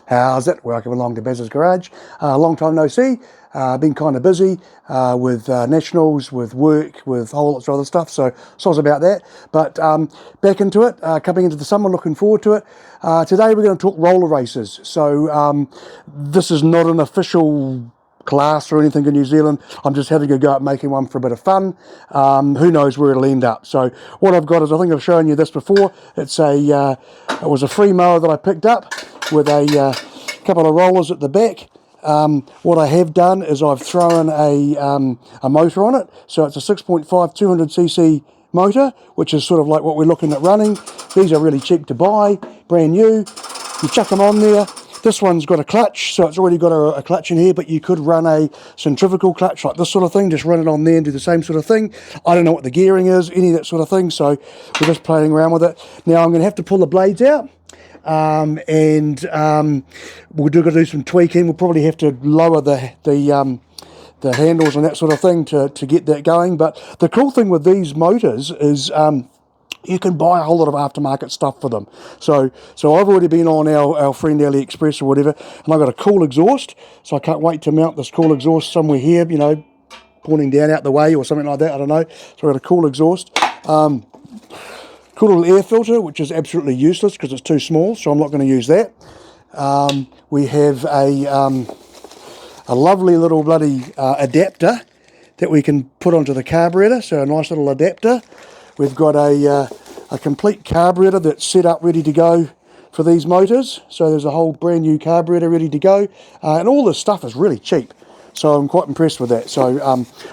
How's it? Welcome along to Bazzas Garage. Long time no see. Been kind of busy with nationals, with work, with a whole lot of other stuff, so soz about that. But back into it, coming into the summer, looking forward to it. Today we're going to talk roller races. So this is not an official class or anything in New Zealand. I'm just having a go at making one for a bit of fun. Who knows where it'll end up. So what I've got is, I think I've shown you this before. It was a free mower that I picked up with a couple of rollers at the back. What I have done is I've thrown a motor on it. So it's a 6.5 200cc motor, which is sort of like what we're looking at running. These are really cheap to buy, brand new. You chuck them on there. This one's got a clutch, so it's already got a clutch in here, but you could run a centrifugal clutch like this sort of thing, just run it on there and do the same sort of thing. I don't know what the gearing is, any of that sort of thing, so we're just playing around with it. Now I'm going to have to pull the blades out, we're going to do some tweaking. We'll probably have to lower the handles and that sort of thing to get that going. But the cool thing with these motors is you can buy a whole lot of aftermarket stuff for them. So I've already been on our friend AliExpress or whatever, and I've got a cool exhaust, so I can't wait to mount this cool exhaust somewhere here, you know, pointing down out the way or something like that, I don't know. So I've got a cool exhaust. Cool little air filter, which is absolutely useless because it's too small, so I'm not going to use that. We have a lovely little bloody adapter that we can put onto the carburetor, so a nice little adapter. We've got a complete carburetor that's set up ready to go for these motors. So there's a whole brand new carburetor ready to go. And all this stuff is really cheap. So I'm quite impressed with that. So,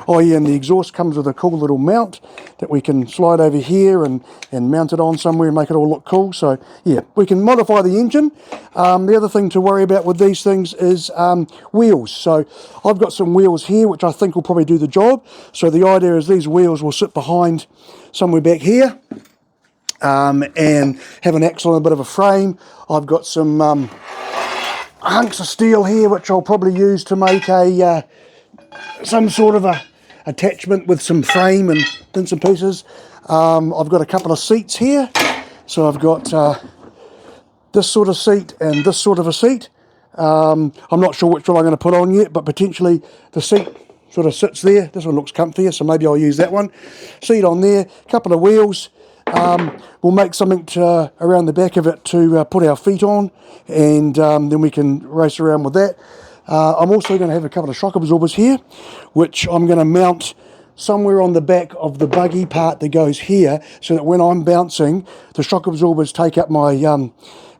oh yeah, and the exhaust comes with a cool little mount that we can slide over here and mount it on somewhere and make it all look cool. So yeah, we can modify the engine. The other thing to worry about with these things is wheels. So I've got some wheels here which I think will probably do the job. So the idea is these wheels will sit behind somewhere back here and have an axle and a bit of a frame. I've got some hunks of steel here which I'll probably use to make some sort of a attachment with some frame and bits and pieces. I've got a couple of seats here, so I've got this sort of seat and this sort of a seat. I'm not sure which one I'm going to put on yet, but potentially the seat sort of sits there. This one looks comfier, so maybe I'll use that one. Seat on there, couple of wheels. We'll make something around the back of it to put our feet on, and then we can race around with that. I'm also going to have a couple of shock absorbers here, which I'm going to mount somewhere on the back of the buggy part that goes here, so that when I'm bouncing, the shock absorbers take up my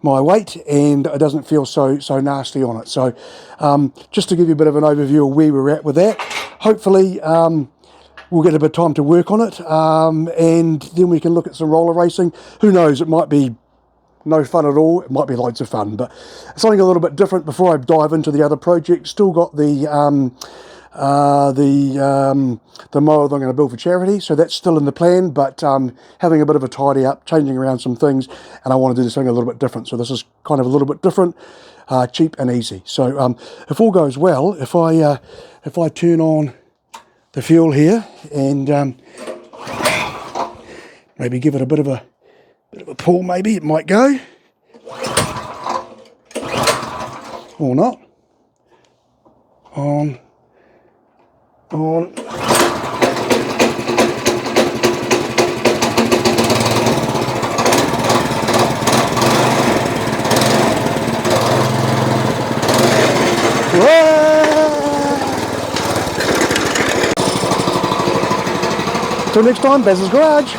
my weight and it doesn't feel so nasty on it. So just to give you a bit of an overview of where we're at with that. Hopefully we'll get a bit of time to work on it, and then we can look at some roller racing. Who knows, it might be no fun at all, it might be loads of fun, but something a little bit different before I dive into the other project. Still got the mower that I'm going to build for charity, so that's still in the plan, but having a bit of a tidy up, changing around some things, and I want to do something a little bit different. So this is kind of a little bit different, cheap and easy. So if all goes well, if I turn on the fuel here and maybe give it a bit of a pull, maybe it might go, or not. On. Till next time, Bazzas Garage.